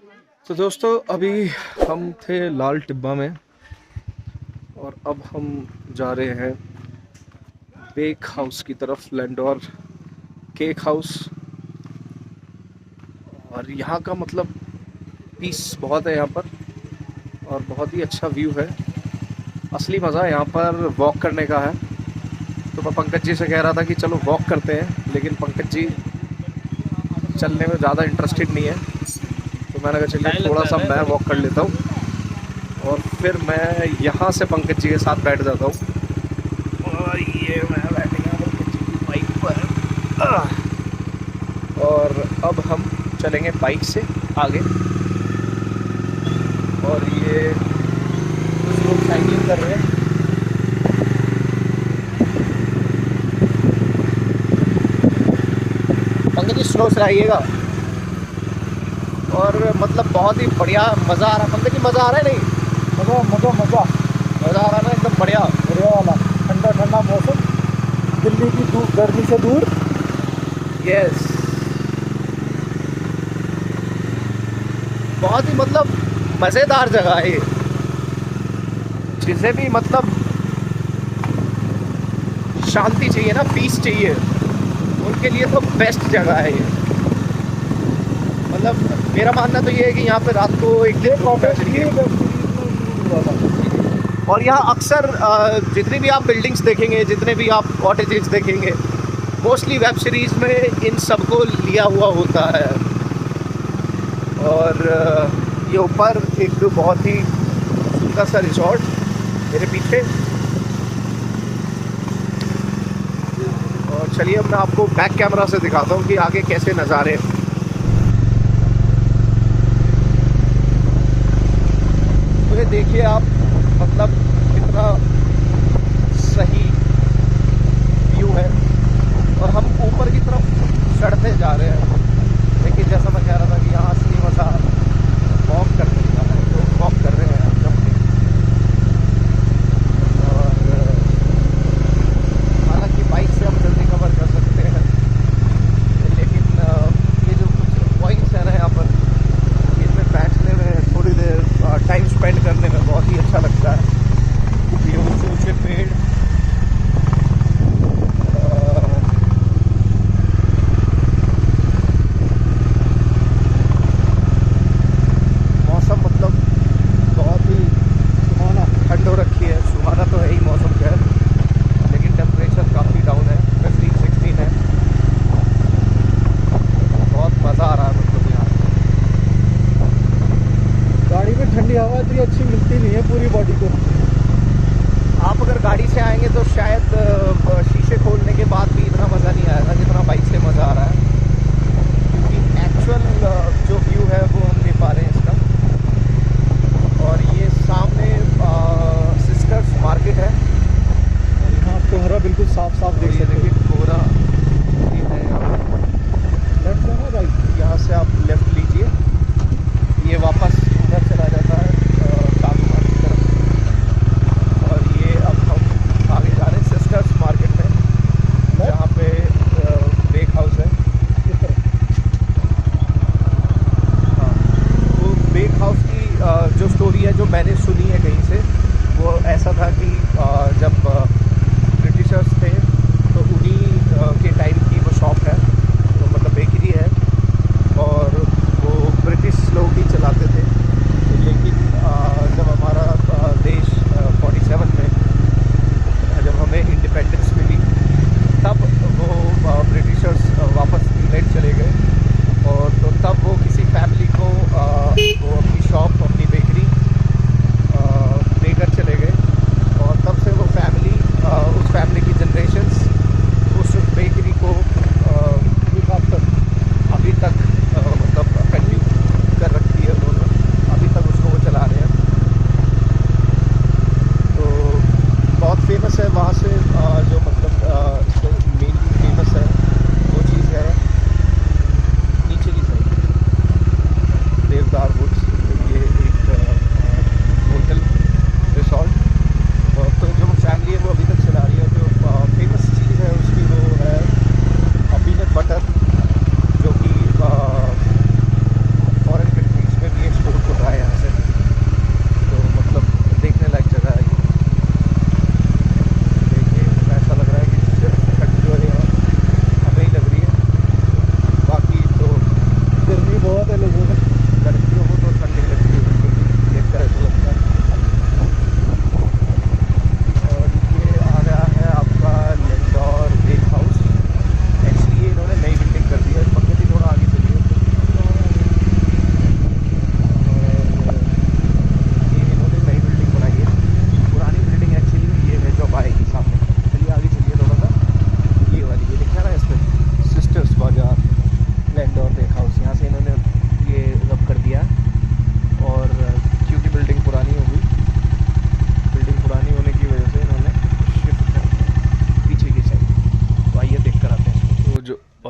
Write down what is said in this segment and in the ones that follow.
तो दोस्तों अभी हम थे लाल टिब्बा में और अब हम जा रहे हैं बेक हाउस की तरफ, लैंडोर केक हाउस। और यहाँ का मतलब पीस बहुत है यहाँ पर और बहुत ही अच्छा व्यू है। असली मज़ा यहाँ पर वॉक करने का है। तो मैं पंकज जी से कह रहा था कि चलो वॉक करते हैं, लेकिन पंकज जी चलने में ज़्यादा इंटरेस्टेड नहीं है। तो मैंने कहा चलिए थोड़ा सा मैं वॉक कर लेता हूँ और फिर मैं यहाँ से पंकज जी के साथ बैठ जाता हूँ। और ये मैं बैठ गया पंकज जी की बाइक पर। और अब हम चलेंगे बाइक से आगे। और ये कुछ लोग साइकिलिंग कर रहे हैं। पंकज जी स्लो से आइएगा। और मतलब बहुत ही बढ़िया मज़ा आ रहा है। पंकज जी मज़ा आ रहा है नहीं? मज़ा मज़ा मज़ा मज़ा आ रहा है ना, एकदम बढ़िया बढ़िया वाला ठंडा ठंडा मौसम, दिल्ली की गर्मी से दूर। यस, बहुत ही मतलब मज़ेदार जगह है ये। जिसे भी मतलब शांति चाहिए ना, पीस चाहिए, उनके लिए तो बेस्ट जगह है ये। मतलब मेरा मानना तो ये है कि यहाँ पे रात को एक दिन रुकना चाहिए। और यहाँ अक्सर जितनी भी आप बिल्डिंग्स देखेंगे, जितने भी आप कॉटेजेस देखेंगे, मोस्टली वेब सीरीज़ में इन सबको लिया हुआ होता है। और ये ऊपर एक बहुत ही सुंदर सा रिजॉर्ट मेरे पीछे। और चलिए अब मैं आपको बैक कैमरा से दिखाता हूँ कि आगे कैसे नज़ारे। तो ये देखिए आप, मतलब कितना सही व्यू है। और हम ऊपर की तरफ चढ़ते जा रहे हैं, लेकिन जैसा मैं कह रहा था कि यहाँ असली मज़ा वॉक करने का है, तो वॉक कर रहे हैं हम। और हालांकि बाइक से हम जल्दी कवर कर सकते हैं, लेकिन ये जो कुछ पॉइंट्स हैं ना यहाँ पर, इनमें बैठने में थोड़ी देर टाइम स्पेंड करने में बहुत ही अच्छा लगता है। ये ऊँचे ऊँचे पेड़,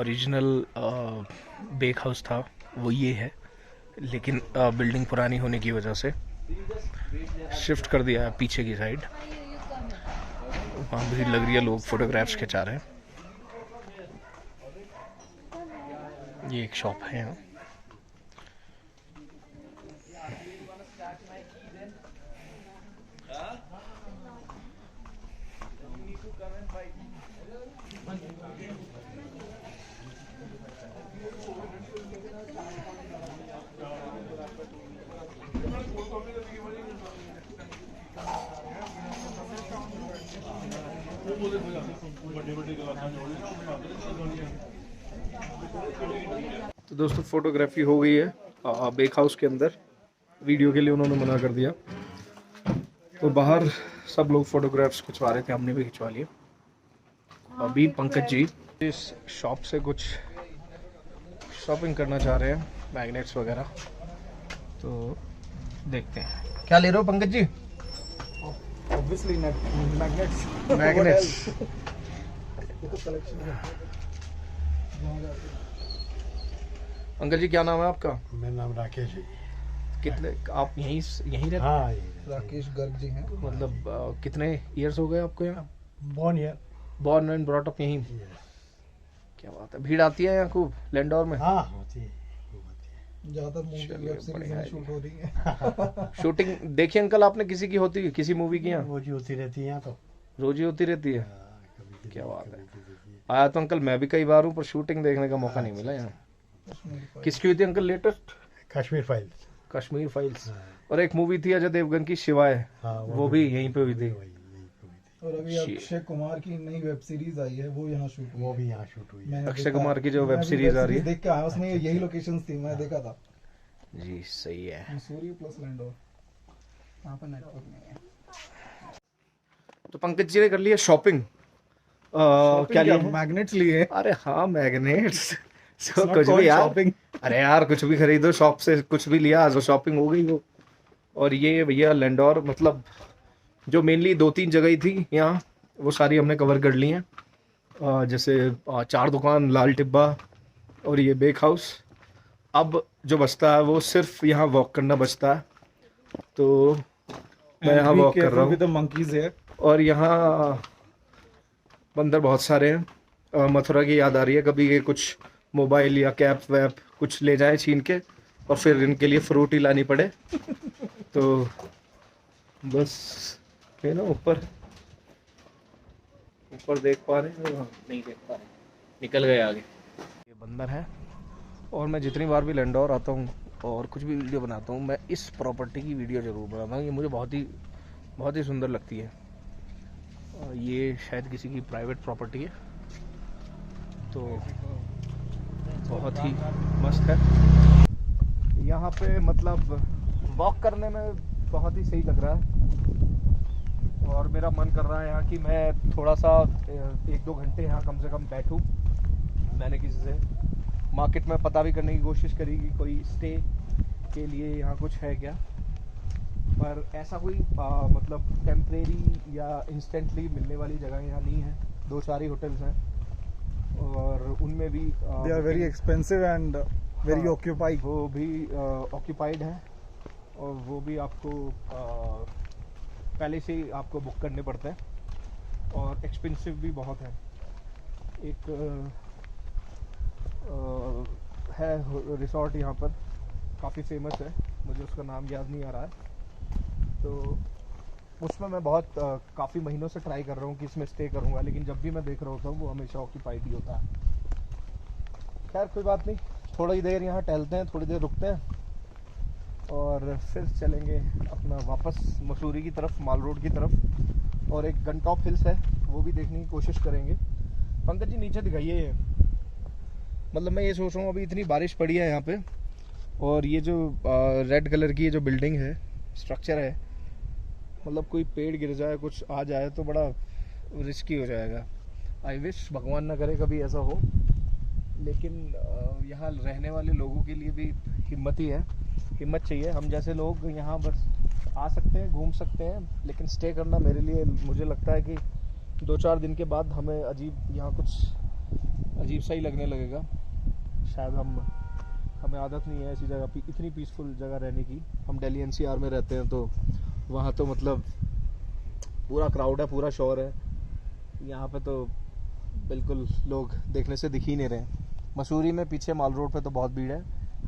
ओरिजिनल बेक हाउस था वो ये है, लेकिन बिल्डिंग पुरानी होने की वजह से शिफ्ट कर दिया है पीछे की साइड। वहाँ भीड़ लग रही है, लोग फोटोग्राफ्स खिंचा रहे हैं। ये एक शॉप है यहाँ। तो दोस्तों फोटोग्राफी हो गई है बेक हाउस के अंदर। वीडियो के लिए उन्होंने मना कर दिया, तो बाहर सब लोग फोटोग्राफ्स खिंचवा रहे थे, हमने भी खिंचवा लिए। अभी पंकज जी इस शॉप से कुछ शॉपिंग करना चाह रहे हैं, मैग्नेट्स वगैरह, तो देखते हैं। क्या ले रहे हो Pankaj ji? Obviously magnets. Magnets. ये तो कलेक्शन है। अंकल जी क्या नाम है आपका? मेरा नाम राकेश है। कितने आप यहीं रहते? हाँ, राकेश गर्ग जी हैं। मतलब कितने इयर्स हो गए आपको यहाँ? Born year. Born and brought up यहीं? क्या बात है, भीड़ आती है यहाँ खूब लैंडोर में? हाँ, होती है। ज्यादातर मूवी चलिए, वेब सीरीज बढ़िया में है शूट हो रही है। शूटिंग देखिए अंकल आपने किसी की होती है, किसी मूवी की यहाँ? रोज ही होती रहती है यहाँ तो। रोज ही होती रहती है? हाँ, कभी किसी क्या की, बात कभी है। किसी की। आया तो अंकल मैं भी कई बार हूँ, पर शूटिंग देखने का मौका नहीं मिला यहाँ। किसकी हुई थी uncle latest? Kashmir files. Kashmir files. हाँ। और एक मूवी थी अजय देवगन की, शिवाय, हाँ, वो भी यहीं पे हुई थी। वही, यहीं पे हुई थी। और अभी अक्षय कुमार की नई वेब सीरीज आई है, वो यहाँ शूट हुई वो है। भी यहाँ शूट हुई है। मैंने अक्षय देखा- कुमार की जो मैं वेब भी सीरीज आ रही है। देख के आया, उसमें यही लोकेशंस थी, मैं देखा था। जी सही है। मसूरी प्लस लैंडोर, यहाँ पर नेटवर्क नहीं है। तो पंकज जी ने कर लिया शॉपिंग। क्या लिया? मैग्नेट्स लिए। अरे हाँ मैग्नेट्स। It's not कुछ भी called यार shopping. अरे यार कुछ भी खरीदो शॉप से, कुछ भी लिया तो शॉपिंग हो गई वो। और ये भैया लैंडोर, मतलब जो मेनली 2-3 जगह ही थी यहाँ, वो सारी हमने कवर कर ली हैं। जैसे 4 दुकान, लाल टिब्बा और ये बेक हाउस। अब जो बचता है वो सिर्फ यहाँ वॉक करना बचता है, तो मैं यहाँ वॉक कर रहा हूँ। मंकीज है। और यहाँ बंदर बहुत सारे हैं। मथुरा की याद आ रही है, कभी ये कुछ मोबाइल या कैप वैप कुछ ले जाए छीन के, और फिर इनके लिए फ्रूट ही लानी पड़े। तो बस ये ना ऊपर देख पा रहे हैं? नहीं देख पा रहे, निकल गए आगे। ये बंदर है। और मैं जितनी बार भी लैंडोर आता हूँ और कुछ भी वीडियो बनाता हूँ, मैं इस प्रॉपर्टी की वीडियो ज़रूर बनाता हूँ। ये मुझे बहुत ही सुंदर लगती है। ये शायद किसी की प्राइवेट प्रॉपर्टी है, तो बहुत ही मस्त है यहाँ पे। मतलब वॉक करने में बहुत ही सही लग रहा है, और मेरा मन कर रहा है यहाँ कि मैं थोड़ा सा 1-2 घंटे यहाँ कम से कम बैठूँ। मैंने किसी से मार्केट में पता भी करने की कोशिश करी कि कोई स्टे के लिए यहाँ कुछ है क्या, पर ऐसा कोई मतलब टेम्परेरी या इंस्टेंटली मिलने वाली जगह यहाँ नहीं है। 2-4 ही होटल्स हैं, और उनमें भी they are very expensive and very occupied. वो भी ऑक्यूपाइड है, और वो भी आपको पहले से ही आपको बुक करने पड़ते हैं, और एक्सपेंसिव भी बहुत है। एक है रिसोर्ट यहाँ पर, काफ़ी फेमस है, मुझे उसका नाम याद नहीं आ रहा है। तो उसमें मैं बहुत काफ़ी महीनों से ट्राई कर रहा हूँ कि इसमें स्टे करूँगा, लेकिन जब भी मैं देख रहा होता हूँ वो हमेशा ऑक्यूपाइड ही होता है। खैर कोई बात नहीं, थोड़ी देर यहाँ टहलते हैं, थोड़ी देर रुकते हैं, और फिर चलेंगे अपना वापस मसूरी की तरफ, माल रोड की तरफ। और एक गन टॉप हिल्स है, वो भी देखने की कोशिश करेंगे। पंकज जी नीचे दिखाइए ये। मतलब मैं ये सोच रहा हूँ, अभी इतनी बारिश पड़ी है यहाँ पे, और ये जो रेड कलर की ये जो बिल्डिंग है, स्ट्रक्चर है, मतलब कोई पेड़ गिर जाए, कुछ आ जाए तो बड़ा रिस्की हो जाएगा। आई विश भगवान ना करे कभी ऐसा हो, लेकिन यहाँ रहने वाले लोगों के लिए भी हिम्मत चाहिए। हम जैसे लोग यहाँ बस आ सकते हैं, घूम सकते हैं, लेकिन स्टे करना मेरे लिए, मुझे लगता है कि 2-4 दिन के बाद हमें अजीब यहाँ कुछ अजीब सा ही लगने लगेगा। शायद हमें आदत नहीं है ऐसी जगह पे, इतनी पीसफुल जगह रहने की। हम दिल्ली एनसीआर में रहते हैं तो वहाँ तो मतलब पूरा क्राउड है, पूरा शोर है। यहाँ पे तो बिल्कुल लोग देखने से दिख ही नहीं रहे। मसूरी में पीछे माल रोड पे तो बहुत भीड़ है,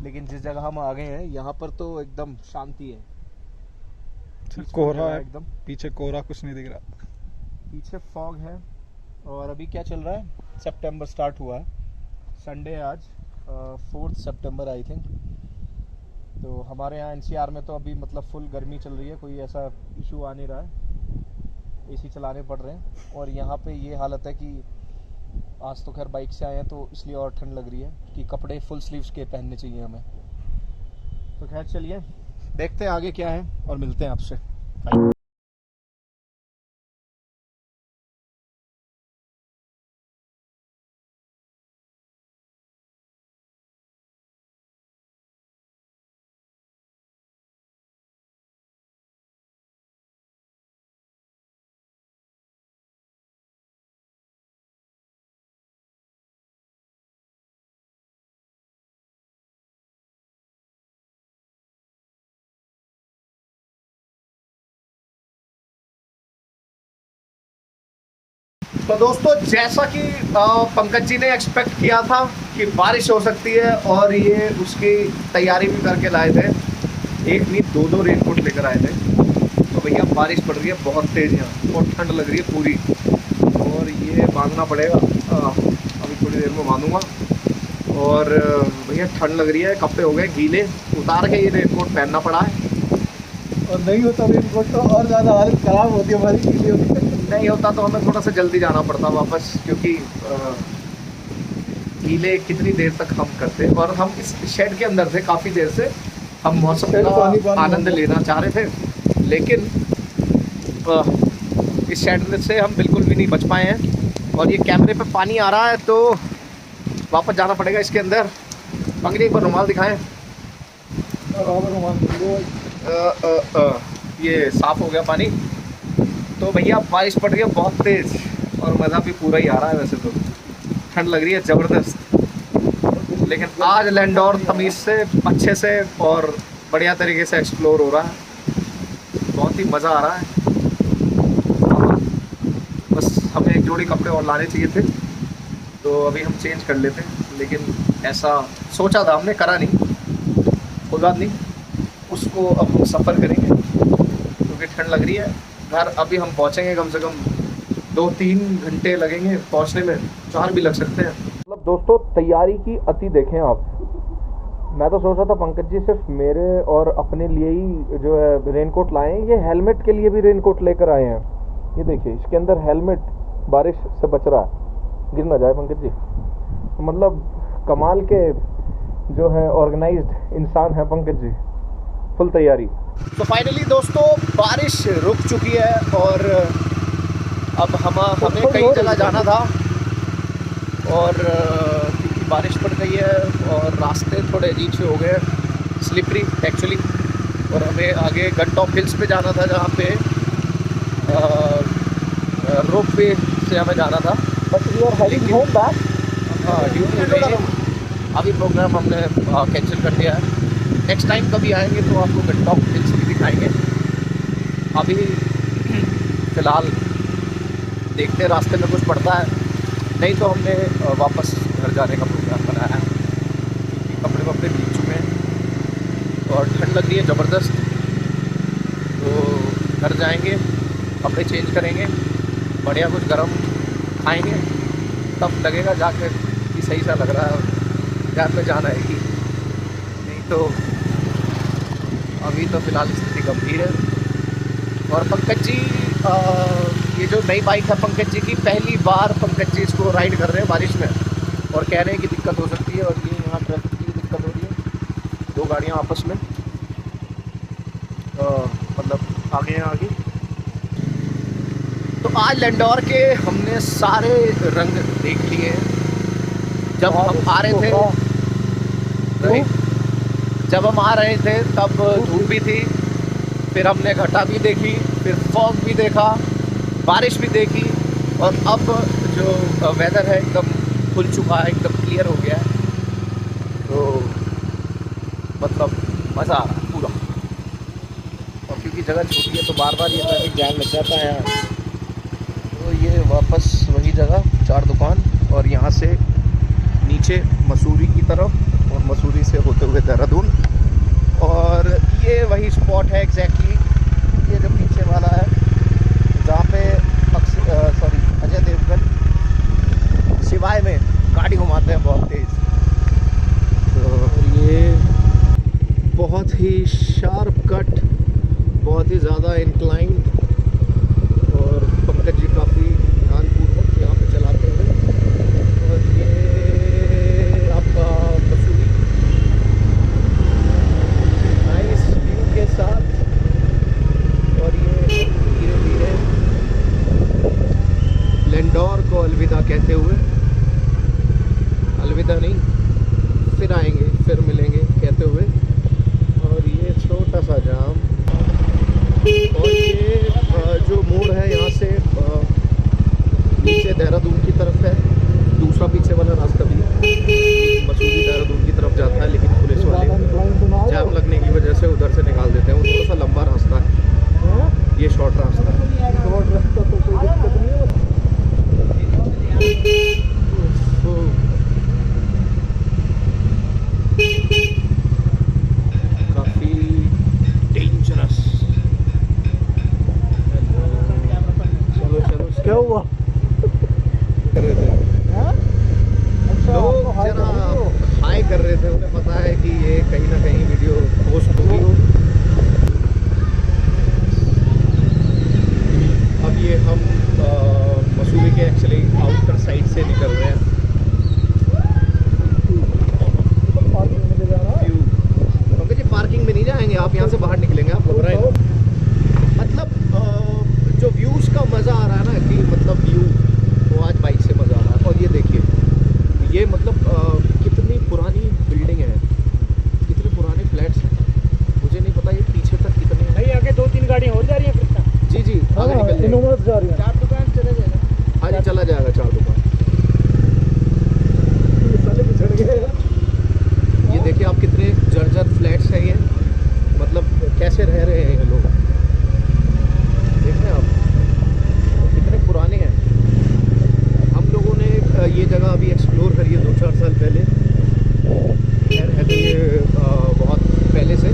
लेकिन जिस जगह हम आ गए हैं यहाँ पर तो एकदम शांति है। कोहरा है एकदम, पीछे, कोहरा कुछ नहीं दिख रहा। पीछे फॉग है। और अभी क्या चल रहा है, सितंबर स्टार्ट हुआ है, संडे है आज, 4 सितंबर आई थिंक। तो हमारे यहाँ एनसीआर में तो अभी मतलब फुल गर्मी चल रही है, कोई ऐसा इशू आ नहीं रहा है, एसी चलाने पड़ रहे हैं। और यहाँ पे ये हालत है कि आज तो खैर बाइक से आए हैं तो इसलिए और ठंड लग रही है कि कपड़े फुल स्लीव्स के पहनने चाहिए हमें। तो खैर चलिए देखते हैं आगे क्या है और मिलते हैं आपसे। तो दोस्तों जैसा कि पंकज जी ने एक्सपेक्ट किया था कि बारिश हो सकती है, और ये उसकी तैयारी भी करके लाए थे। एक नहीं दो रेनकोट लेकर आए थे। तो भैया बारिश पड़ रही है बहुत तेज़ यहाँ, और ठंड लग रही है पूरी, और ये बांधना पड़ेगा। अभी थोड़ी देर में बांधूंगा। और भैया ठंड लग रही है, कपड़े हो गए गीले, उतार के ये रेनकोट पहनना पड़ा है। और नहीं होता रेनकोट तो और ज़्यादा हालत ख़राब होती है हमारी, गीली होती है। नहीं होता तो हमें थोड़ा सा जल्दी जाना पड़ता वापस, क्योंकि गीले कितनी देर तक हम करते। और हम इस शेड के अंदर थे काफ़ी देर से, हम मौसम का आनंद लेना चाह रहे थे, लेकिन इस शेड से हम बिल्कुल भी नहीं बच पाए हैं। और ये कैमरे पे पानी आ रहा है तो वापस जाना पड़ेगा इसके अंदर। पंकज एक बार रुमाल दिखाएं। ये साफ हो गया पानी। तो भैया बारिश पड़ रही है बहुत तेज़, और मज़ा भी पूरा ही आ रहा है। वैसे तो ठंड लग रही है ज़बरदस्त, लेकिन आज लैंडोर तमीज़ से अच्छे से और बढ़िया तरीके से एक्सप्लोर हो रहा है, बहुत ही मज़ा आ रहा है। बस हमें एक जोड़ी कपड़े और लाने चाहिए थे, तो अभी हम चेंज कर लेते हैं, लेकिन ऐसा सोचा था हमने, करा नहीं। कोई बात नहीं, उसको अब हम सफ़र करेंगे क्योंकि ठंड लग रही है। घर अभी हम पहुंचेंगे कम से कम 2-3 घंटे लगेंगे पहुंचने में, 4 भी लग सकते हैं। मतलब दोस्तों तैयारी की अति देखें आप। मैं तो सोच रहा था पंकज जी सिर्फ मेरे और अपने लिए ही जो है रेनकोट लाएं, ये हेलमेट के लिए भी रेनकोट लेकर आए हैं। ये देखिए इसके अंदर हेलमेट बारिश से बच रहा है, गिर ना जाए पंकज जी। मतलब कमाल के जो है ऑर्गेनाइज्ड इंसान है पंकज जी, फुल तैयारी। तो फाइनली दोस्तों बारिश रुक चुकी है, और अब हमें कई जगह जाना था, और क्योंकि बारिश पड़ गई है और रास्ते थोड़े अजीब से हो गए, स्लिपरी एक्चुअली। और हमें आगे गनटॉप हिल्स पे जाना था, जहाँ पे रोप वे से हमें जाना था। But we are heading home back. हाँ, ड्यू टू रेन अभी प्रोग्राम हमने कैंसिल कर दिया है। नेक्स्ट टाइम कभी आएंगे तो आपको गनटॉप हिल्स भी दिखाएंगे। अभी फ़िलहाल देखते रास्ते में कुछ पड़ता है, नहीं तो हमने वापस घर जाने का प्रोग्राम बनाया है, क्योंकि कपड़े वपड़े भीग चुके हैं और ठंड लग रही है ज़बरदस्त। तो घर जाएंगे, कपड़े चेंज करेंगे, बढ़िया कुछ गर्म खाएंगे, तब लगेगा जाकर कि सही सा लग रहा है, घर में जाना है कि नहीं। तो अभी तो फ़िलहाल स्थिति गंभीर है। और पंकज जी ये जो नई बाइक है पंकज जी की, पहली बार पंकज जी इसको राइड कर रहे हैं बारिश में, और कह रहे हैं कि दिक्कत हो सकती है। और ये यहाँ ट्रैफिक की दिक्कत हो रही है, 2 गाड़ियाँ आपस में मतलब आगे हैं आगे। तो आज लैंडोर के हमने सारे रंग देख लिए। जब हम आ रहे थे जब हम आ रहे थे तब धूप भी थी, फिर हमने घटा भी देखी, फिर फॉग भी देखा, बारिश भी देखी, और अब जो वेदर है एकदम खुल चुका है, एकदम क्लियर हो गया है, तो मतलब मज़ा आ रहा है पूरा। और क्योंकि जगह छोटी है तो बार बार ये ट्रैफिक जाम लग जाता है यहाँ। तो ये वापस वही जगह, 4 दुकान, और यहाँ से नीचे मसूरी की तरफ और मसूरी से होते हुए देहरादून। और ये वही स्पॉट है एग्जैक्टली, ये जो पीछे वाला है जहाँ पे अजय देवगन शिवाय में गाड़ी घुमाते हैं बहुत तेज़। तो ये बहुत ही शार्प कट, बहुत ही ज़्यादा इंक्लाइंड, और पंकज जी काफ़ी ध्यानपूर्वक यहाँ पे चलाते हैं। और ये आपका मसूरी नाइस व्यू के साथ, और ये धीरे धीरे लेंडौर को अलविदा कहते हुए, अलविदा नहीं, फिर आएंगे फिर मिलेंगे कहते हुए। और ये छोटा सा जाम, और ये जो मोड़ है यहाँ से नीचे देहरादून की तरफ है। दूसरा पीछे वाला रास्ता भी है, मसूरी देहरादून की तरफ जाता है, लेकिन पुलिस वाले जाम लगने की वजह से उधर से निकाल देते हैं। वो थोड़ा सा लंबा रास्ता है, ये शॉर्ट रास्ता है। काफ़ी डेंजरस। चलो चलो, क्या हुआ? कर रहे थे अच्छा, लोग, आपको हाय जरा कर रही हो? हाई कर रहे थे, उन्हें पता है कि ये कहीं ना कहीं वीडियो पोस्ट होगी। अब ये हम मसूरी के एक्चुअली आउटर साइड से निकल रहे हैं। पार्किंग में ले जाना है। पंकज जी पार्किंग में नहीं जाएंगे, आप यहाँ से बाहर निकलेंगे, आप घबराएं ना। मतलब जो व्यूज़ का मज़ा आ रहा है ना, कि मतलब व्यू तो आज बाइक से मज़ा आ रहा है। और ये देखिए, ये मतलब कितनी पुरानी बिल्डिंग है, कितने पुराने फ्लैट्स हैं, मुझे नहीं पता ये पीछे तक कितने हैं। भाई आगे 2-3 गाड़ी और जा रही है फिर। जी जी, आगे निकल जाएंगे। इनोवा जा रही है। 4 दुकान चले जाएगा। हाँ जी, चला जाएगा 4 दुकान। ये देखिए आप, कितने जर्जर फ्लैट्स हैं ये, मतलब कैसे रह रहे हैं ये लोग, देख रहे हैं आप, कितने पुराने हैं। हम लोगों ने ये जगह अभी एक्सप्लोर करी है 2-4 साल पहले, खैर है तो ये बहुत पहले से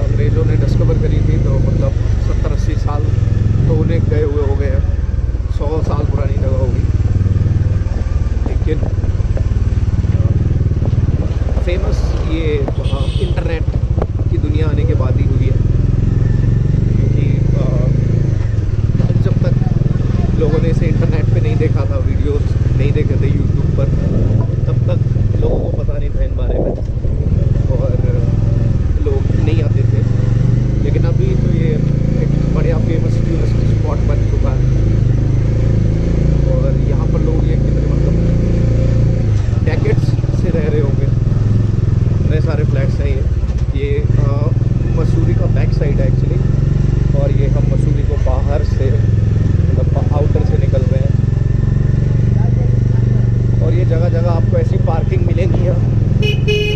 अंग्रेज़ों ने डिस्कवर करी थी, तो मतलब 70-80 साल तो उन्हें गए हुए हो गए हैं, 100 साल पुरानी जगह होगी। लेकिन फेमस ये इंटरनेट की दुनिया आने के बाद ही हुई है, क्योंकि जब तक लोगों ने इसे इंटरनेट पे नहीं देखा था, वीडियोस नहीं देखे थे यूट्यूब पर, तब तक लोगों को पता नहीं था इन बारे में, और लोग नहीं आते थे। लेकिन अभी तो ये एक बढ़िया फेमस टूरिस्ट स्पॉट बन चुका है, और यहाँ पर लोग ये कितने मतलब डेकेड्स से रह रहे होंगे। इतने सारे फ्लैट्स हैं ये मसूरी का बैक साइड है एक्चुअली, और ये हम मसूरी को बाहर से मतलब आउटर से निकल रहे हैं। और ये जगह जगह आपको ऐसी पार्किंग मिलेगी यहाँ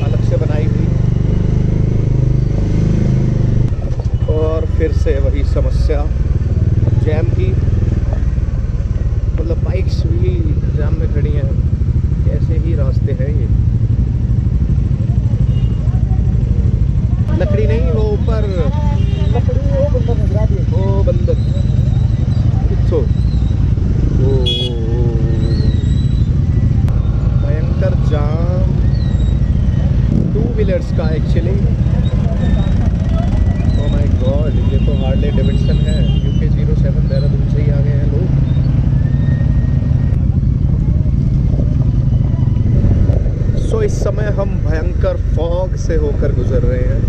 अलग से बनाई हुई, और फिर से वही समस्या जैम की, मतलब बाइक्स भी जाम में खड़ी हैं। कैसे ही रास्ते हैं ये, लकड़ी नहीं, वो ऊपर लकड़ी वो बंदा नजर आ रही है। वो बंदर कित्थो, ओ भयंकर जाम 2 व्हीलर्स का एक्चुअली। ओ माय गॉड, ये तो हार्ले डेविडसन है, UK 07 देहरादून से ही आ गए हैं लोग। सो इस समय हम भयंकर फॉग से होकर गुजर रहे हैं,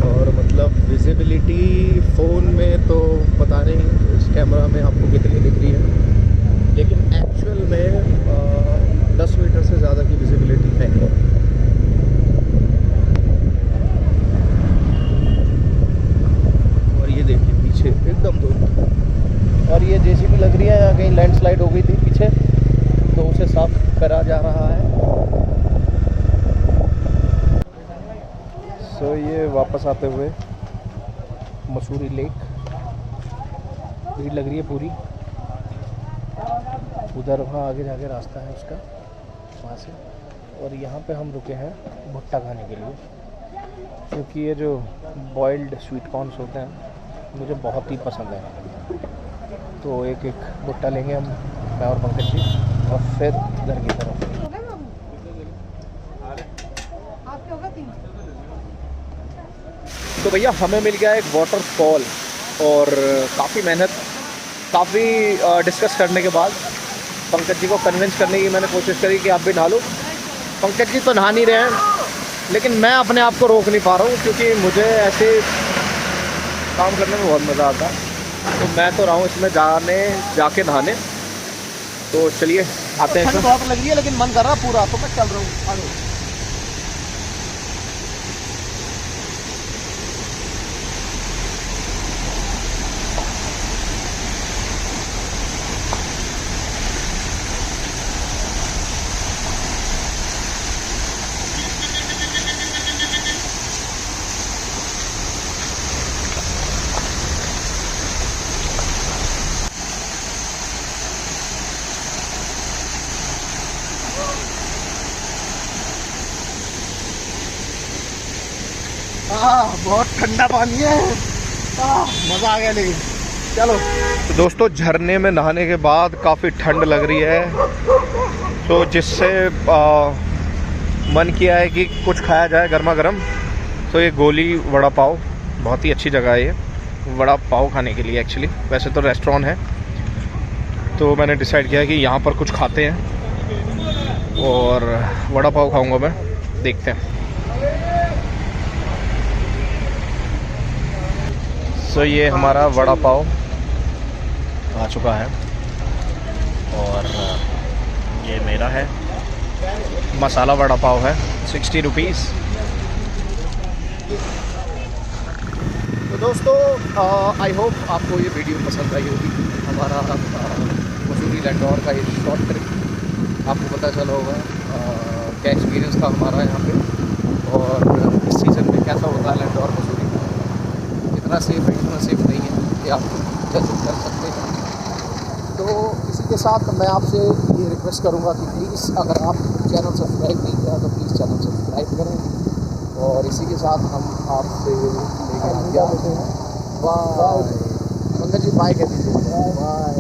और मतलब विजिबिलिटी फ़ोन में तो पता नहीं इस कैमरा में आपको कितनी दिख रही है, लेकिन एक्चुअल में 10 मीटर से ज़्यादा की विजिबिलिटी है। और ये देखिए पीछे एकदम धुंध, और ये JCB लग रही है, यहाँ कहीं लैंडस्लाइड हो गई थी। से साफ करा जा रहा है। सो ये वापस आते हुए मसूरी लेक, भीड़ लग रही है पूरी। उधर वहाँ आगे जाके रास्ता है उसका, वहाँ से। और यहाँ पे हम रुके हैं भुट्टा खाने के लिए, क्योंकि ये जो बॉइल्ड स्वीट कॉर्न्स होते हैं मुझे बहुत ही पसंद है। तो एक एक भुट्टा लेंगे हम, मैं और पंकज जी, और फिर घर की तरफ। तो भैया हमें मिल गया एक वाटरफॉल, और काफ़ी मेहनत, काफ़ी डिस्कस करने के बाद पंकज जी को कन्विंस करने की मैंने कोशिश करी कि आप भी नहा लो। पंकज जी तो नहा नहीं रहे हैं, लेकिन मैं अपने आप को रोक नहीं पा रहा हूँ, क्योंकि मुझे ऐसे काम करने में बहुत मज़ा आता है। तो मैं तो रहा हूँ इसमें जाके नहाने। तो चलिए आते हैं। बहुत लग रही है, लेकिन मन कर रहा पूरा, तो मैं चल रहा हूँ आगे। बहुत ठंडा पानी है, मज़ा आ गया। लेकिन चलो। तो दोस्तों झरने में नहाने के बाद काफ़ी ठंड लग रही है, तो जिससे मन किया है कि कुछ खाया जाए गर्मा गर्म। तो ये गोली वड़ा पाव, बहुत ही अच्छी जगह है ये वड़ा पाव खाने के लिए। एक्चुअली वैसे तो रेस्टोरेंट है, तो मैंने डिसाइड किया कि यहाँ पर कुछ खाते हैं और वड़ा पाव खाऊंगा मैं। देखते हैं। तो ये हमारा वड़ा पाव आ चुका है, और ये मेरा है। मसाला वड़ा पाव है, 60 रुपीज़। तो दोस्तों आई होप आपको ये वीडियो पसंद आई होगी। हमारा मसूरी लैंडौर का ये शॉर्ट ट्रिप आपको पता चला होगा क्या एक्सपीरियंस था हमारा यहाँ पे, और इस सीज़न में कैसा होता है लैंडौर मसूरी। इतना सेफ है, इतना सेफ नहीं है कि आप जज कर सकते हैं। तो इसी के साथ मैं आपसे ये रिक्वेस्ट करूँगा कि प्लीज़ अगर आप चैनल सब्सक्राइब नहीं किया तो प्लीज़ चैनल सब्सक्राइब करें। और इसी के साथ हम आपसे लेकर आज्ञा लेते हैं। बाय। पंकज जी बाय कह दीजिए। बाय।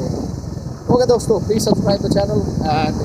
ओके दोस्तों, please subscribe the channel and